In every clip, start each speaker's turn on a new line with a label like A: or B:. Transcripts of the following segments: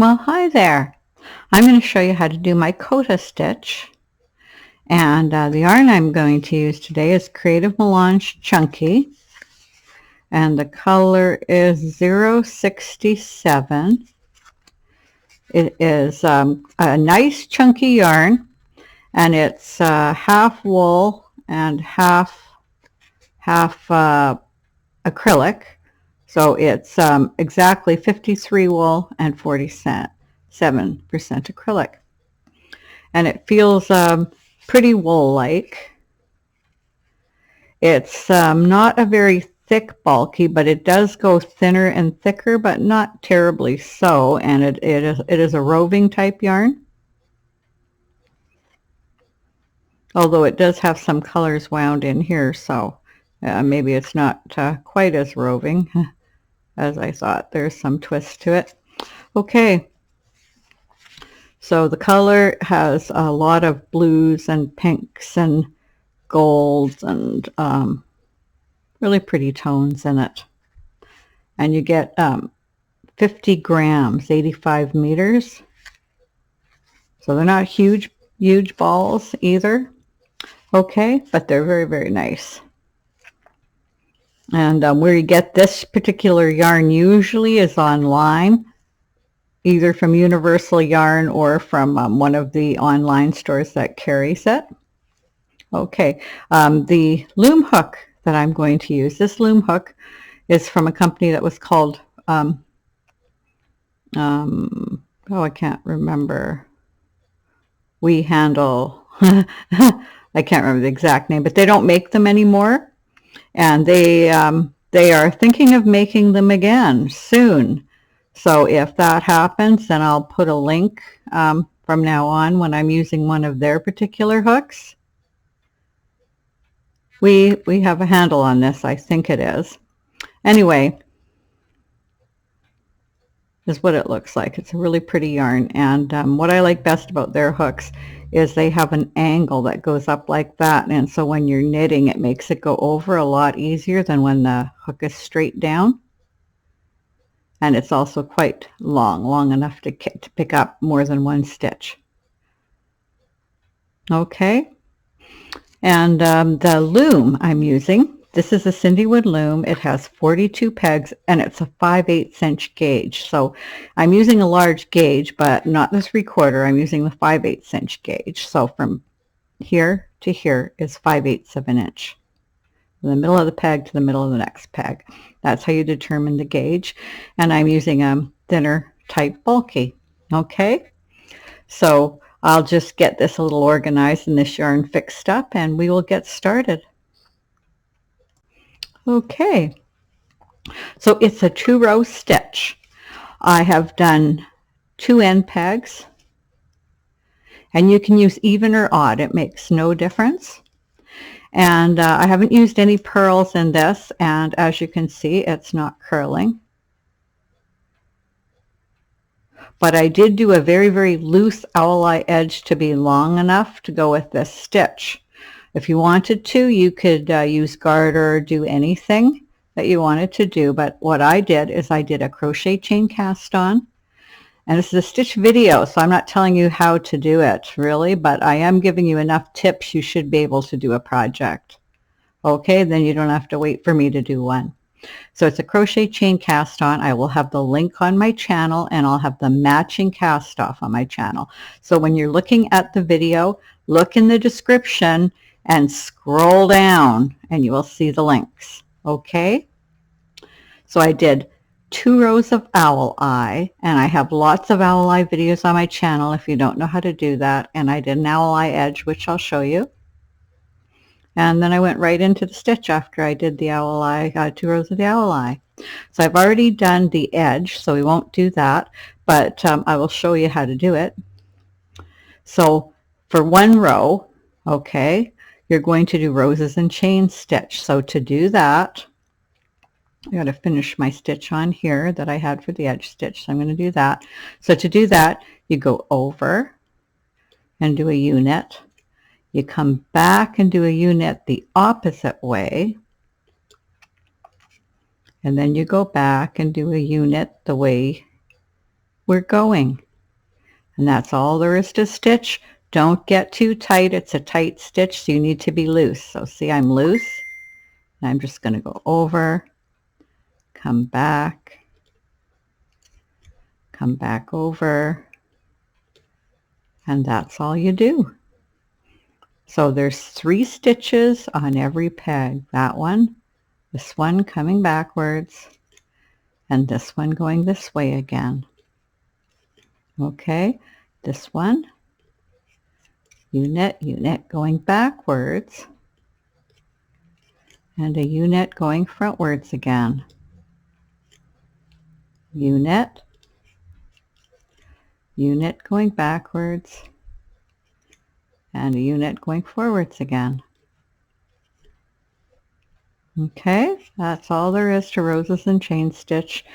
A: Well, hi there. I'm going to show you how to do my Kota Stitch. And the yarn I'm going to use today is Creative Melange Chunky. And the color is 067. It is a nice chunky yarn. And it's half wool and half acrylic. So it's exactly 53 wool and 47% acrylic. And it feels pretty wool-like. It's not a very thick bulky, but it does go thinner and thicker, but not terribly so. And it is a roving type yarn. Although it does have some colors wound in here, so maybe it's not quite as roving as I thought. There's some twist to it. Okay. So the color has a lot of blues and pinks and golds and really pretty tones in it. And you get 50 grams, 85 meters. So they're not huge balls either. Okay, but they're very, very nice. And where you get this particular yarn usually is online, either from Universal Yarn or from one of the online stores that carries it. Okay, the loom hook that I'm going to use, this loom hook is from a company that was called, oh, I can't remember, We Handle, I can't remember the exact name, but they don't make them anymore, and they are thinking of making them again soon. So if that happens, then I'll put a link from now on when I'm using one of their particular hooks. We have a handle on this, I think it is. Anyway, this is what it looks like. It's a really pretty yarn, and what I like best about their hooks is they have an angle that goes up like that, and so when you're knitting it makes it go over a lot easier than when the hook is straight down. And it's also quite long enough to pick up more than one stitch. Okay, and the loom I'm using, this is a Cindywood loom. It has 42 pegs and it's a 5/8 inch gauge. So I'm using a large gauge, but not the 3/4. I'm using the 5/8 inch gauge. So from here to here is 5/8 of an inch. From the middle of the peg to the middle of the next peg. That's how you determine the gauge. And I'm using a thinner type bulky. Okay, so I'll just get this a little organized and this yarn fixed up and we will get started. Okay, so it's a 2-row stitch. I have done 2 end pegs, and you can use even or odd. It makes no difference. And I haven't used any purls in this, and as you can see, it's not curling. But I did do a very, very loose owl eye edge to be long enough to go with this stitch. If you wanted to, you could use garter or do anything that you wanted to do, but what I did is I did a crochet chain cast on. And this is a stitch video, so I'm not telling you how to do it, really, but I am giving you enough tips you should be able to do a project. Okay, then you don't have to wait for me to do one. So it's a crochet chain cast on. I will have the link on my channel, and I'll have the matching cast off on my channel. So when you're looking at the video, look in the description and scroll down, and you will see the links. Okay, so I did 2 rows of owl eye, and I have lots of owl eye videos on my channel if you don't know how to do that. And I did an owl eye edge, which I'll show you. And then I went right into the stitch after I did the owl eye, 2 rows of the owl eye. So I've already done the edge, so we won't do that, but I will show you how to do it. So for 1 row, okay, you're going to do roses and chain stitch. So to do that, I got to finish my stitch on here that I had for the edge stitch, so I'm going to do that. So to do that, you go over and do a U-knit. You come back and do a U-knit the opposite way, and then you go back and do a U-knit the way we're going. And that's all there is to stitch. Don't get too tight. It's a tight stitch, so you need to be loose. So see, I'm loose. And I'm just going to go over, come back over, and that's all you do. So there's 3 stitches on every peg. That one, this one coming backwards, and this one going this way again. Okay, this one, U-knit, U-knit going backwards, and a U-knit going frontwards again. U-knit, U-knit going backwards, and a U-knit going forwards again. Okay, that's all there is to roses and chain stitch.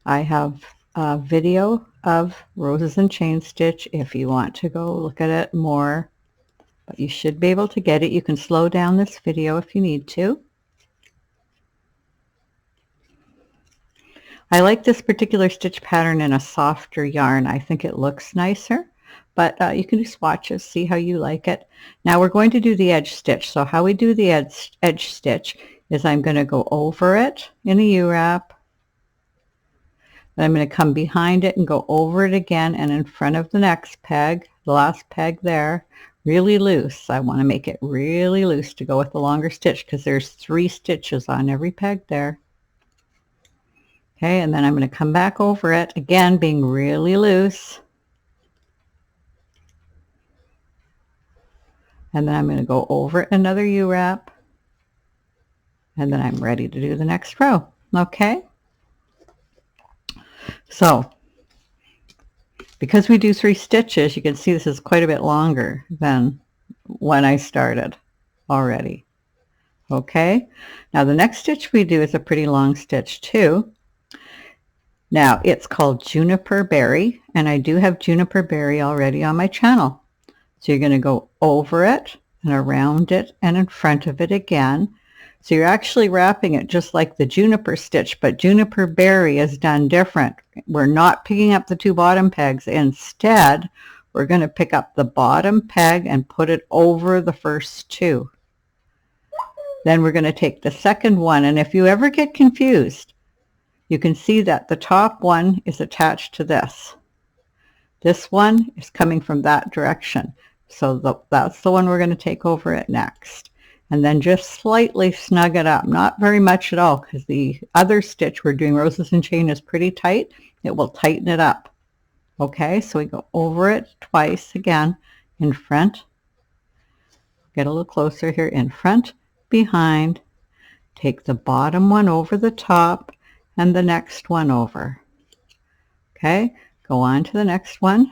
A: I have a video of roses and chain stitch if you want to go look at it more, but you should be able to get it. You can slow down this video if you need to. I like this particular stitch pattern in a softer yarn. I think it looks nicer, but you can do swatches, see how you like it. Now we're going to do the edge stitch. So how we do the edge stitch is I'm going to go over it in a U-wrap. Then I'm going to come behind it and go over it again and in front of the next peg, the last peg there, really loose. I want to make it really loose to go with the longer stitch because there's 3 stitches on every peg there. Okay, and then I'm going to come back over it, again being really loose. And then I'm going to go over it another U-wrap. And then I'm ready to do the next row. Okay? So, because we do 3 stitches, you can see this is quite a bit longer than when I started already. Okay? Now the next stitch we do is a pretty long stitch too. Now it's called Juniper Berry, and I do have Juniper Berry already on my channel. So you're going to go over it and around it and in front of it again. So you're actually wrapping it just like the Juniper stitch, but Juniper Berry is done different. We're not picking up the 2 bottom pegs. Instead, we're going to pick up the bottom peg and put it over the first 2. Then we're going to take the second one, and if you ever get confused, you can see that the top one is attached to this. This one is coming from that direction. So that's the one we're going to take over it next. And then just slightly snug it up. Not very much at all, because the other stitch we're doing roses and chain is pretty tight. It will tighten it up. Okay, so we go over it twice again, in front. Get a little closer here, in front, behind. Take the bottom one over the top and the next one over. Okay, go on to the next one.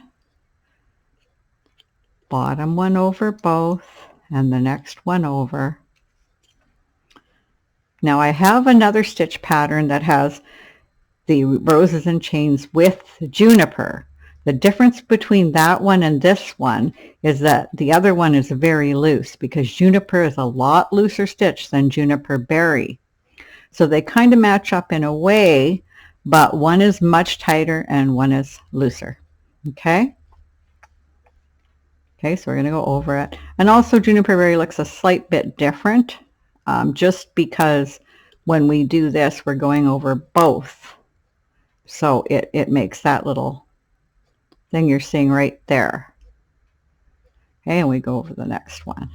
A: Bottom one over both and the next one over. Now I have another stitch pattern that has the roses and chains with Juniper. The difference between that one and this one is that the other one is very loose because Juniper is a lot looser stitch than Juniper Berry. So they kind of match up in a way, but one is much tighter and one is looser. Okay? Okay, so we're going to go over it. And also Juniper Berry looks a slight bit different, just because when we do this, we're going over both. So it makes that little thing you're seeing right there. Okay, and we go over the next one.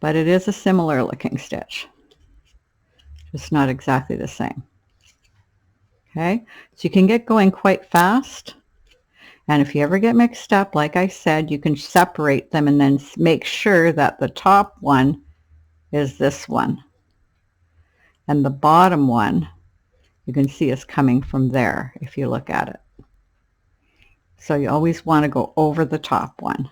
A: But it is a similar looking stitch. It's not exactly the same. Okay, so you can get going quite fast. And if you ever get mixed up, like I said, you can separate them and then make sure that the top one is this one. And the bottom one, you can see is coming from there if you look at it. So you always want to go over the top one.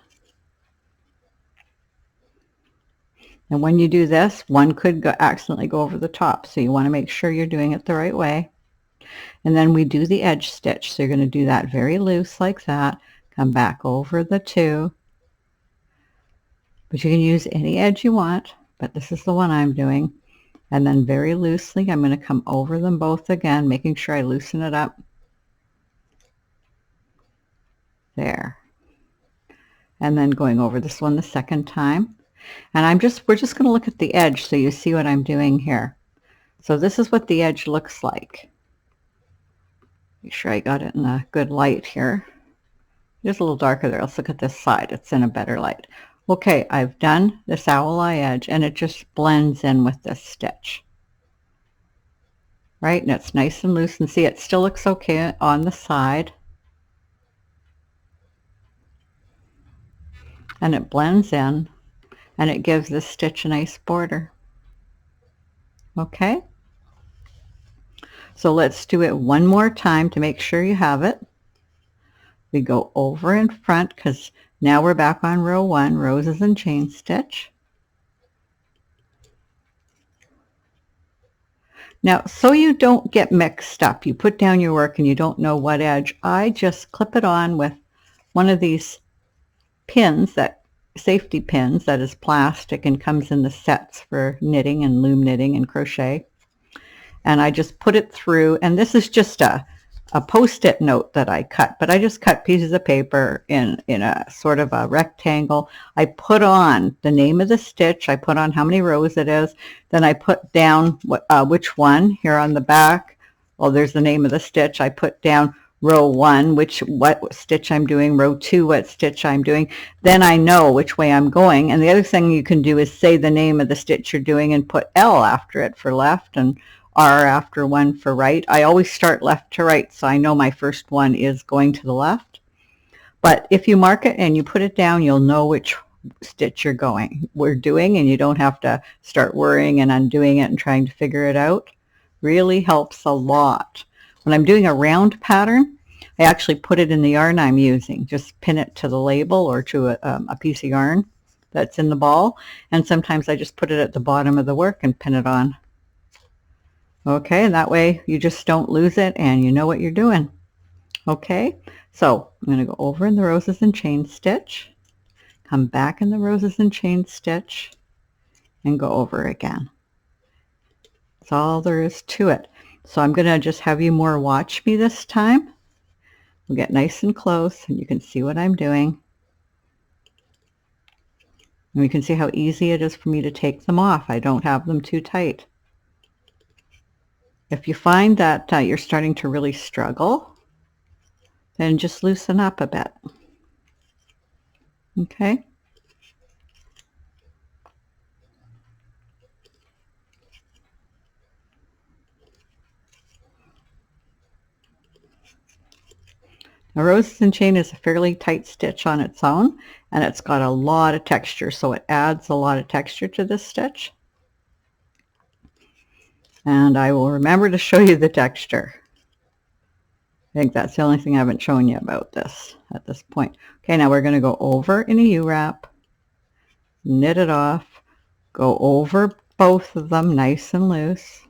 A: And when you do this, one could accidentally go over the top. So you want to make sure you're doing it the right way. And then we do the edge stitch. So you're going to do that very loose like that. Come back over the 2. But you can use any edge you want, but this is the one I'm doing. And then very loosely, I'm going to come over them both again, making sure I loosen it up. there, and then going over this one the second time. And we're just going to look at the edge so you see what I'm doing here. So this is what the edge looks like. Make sure I got it in a good light here. Just a little darker there. Let's look at this side. It's in a better light. Okay, I've done this owl eye edge and it just blends in with this stitch. Right, and it's nice and loose, and see it still looks okay on the side. And it blends in and it gives this stitch a nice border. Okay, so let's do it one more time to make sure you have it. We go over in front because now we're back on row 1, roses and chain stitch. Now, so you don't get mixed up, you put down your work and you don't know what edge, I just clip it on with one of these pins, that safety pins that is plastic and comes in the sets for knitting and loom knitting and crochet. And I just put it through, and this is just a post-it note that I cut, but I just cut pieces of paper in a sort of a rectangle. I put on the name of the stitch, I put on how many rows it is, then I put down which one here on the back. Well, there's the name of the stitch. I put down row 1, what stitch I'm doing, row 2, what stitch I'm doing. Then I know which way I'm going. And the other thing you can do is say the name of the stitch you're doing and put L after it for left and R after 1 for right. I always start left to right, so I know my first one is going to the left. But if you mark it and you put it down, you'll know which stitch we're doing, and you don't have to start worrying and undoing it and trying to figure it out. Really helps a lot. When I'm doing a round pattern, I actually put it in the yarn I'm using. Just pin it to the label or to a piece of yarn that's in the ball. And sometimes I just put it at the bottom of the work and pin it on. Okay, and that way you just don't lose it and you know what you're doing. Okay, so I'm going to go over in the roses and chain stitch, come back in the roses and chain stitch, and go over again. That's all there is to it. So I'm going to just have you more watch me this time. We'll get nice and close and you can see what I'm doing. And you can see how easy it is for me to take them off. I don't have them too tight. If you find that you're starting to really struggle, then just loosen up a bit. Okay. Now, roses and chain is a fairly tight stitch on its own, and it's got a lot of texture, so it adds a lot of texture to this stitch. And I will remember to show you the texture. I think that's the only thing I haven't shown you about this at this point. Okay, now we're going to go over in a U-wrap, knit it off, go over both of them nice and loose,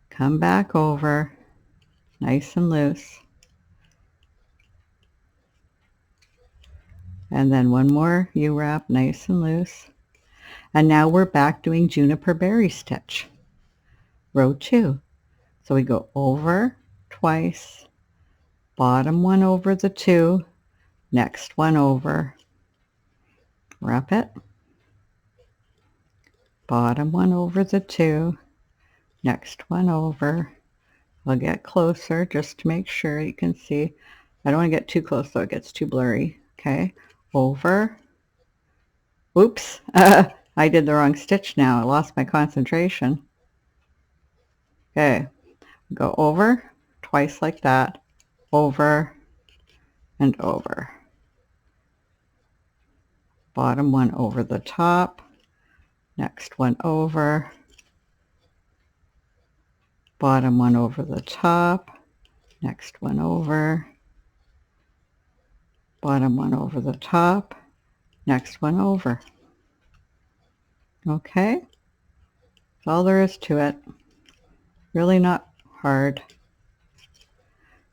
A: come back over nice and loose, and then one more U-wrap nice and loose. And now we're back doing Juniper berry stitch, row 2. So we go over twice, bottom one over the 2, next one over, wrap it, bottom one over the 2, next one over. I'll get closer just to make sure you can see. I don't want to get too close so it gets too blurry. Okay, over. Oops, I did the wrong stitch now. I lost my concentration. Okay, go over twice like that, over and over. Bottom one over the top, next one over, bottom one over the top, next one over, bottom one over the top, next one over. Okay, that's all there is to it. Really not hard.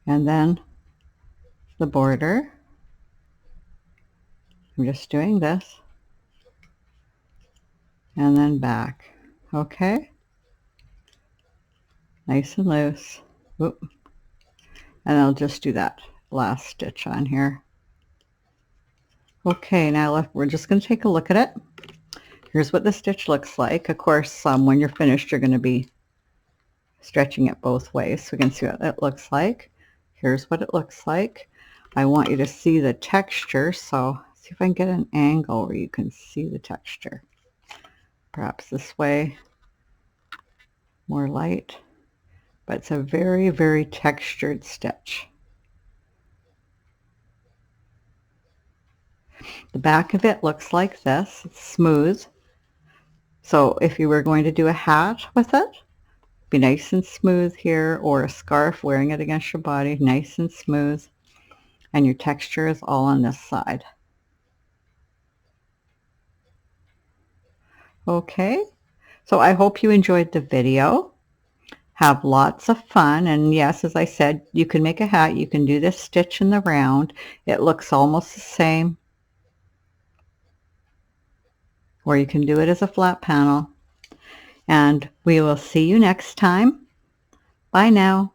A: And then the border, I'm just doing this, and then back. Okay, nice and loose. Whoop. And I'll just do that last stitch on here. Okay, now we're just going to take a look at it. Here's what the stitch looks like. Of course, when you're finished, you're going to be stretching it both ways so we can see what it looks like. Here's what it looks like. I want you to see the texture, so see if I can get an angle where you can see the texture. Perhaps this way, more light, but it's a very, very textured stitch. The back of it looks like this. It's smooth. So if you were going to do a hat with it, be nice and smooth here, or a scarf wearing it against your body, nice and smooth. And your texture is all on this side. Okay, so I hope you enjoyed the video. Have lots of fun, and yes, as I said, you can make a hat. You can do this stitch in the round. It looks almost the same. Or you can do it as a flat panel. And we will see you next time. Bye now.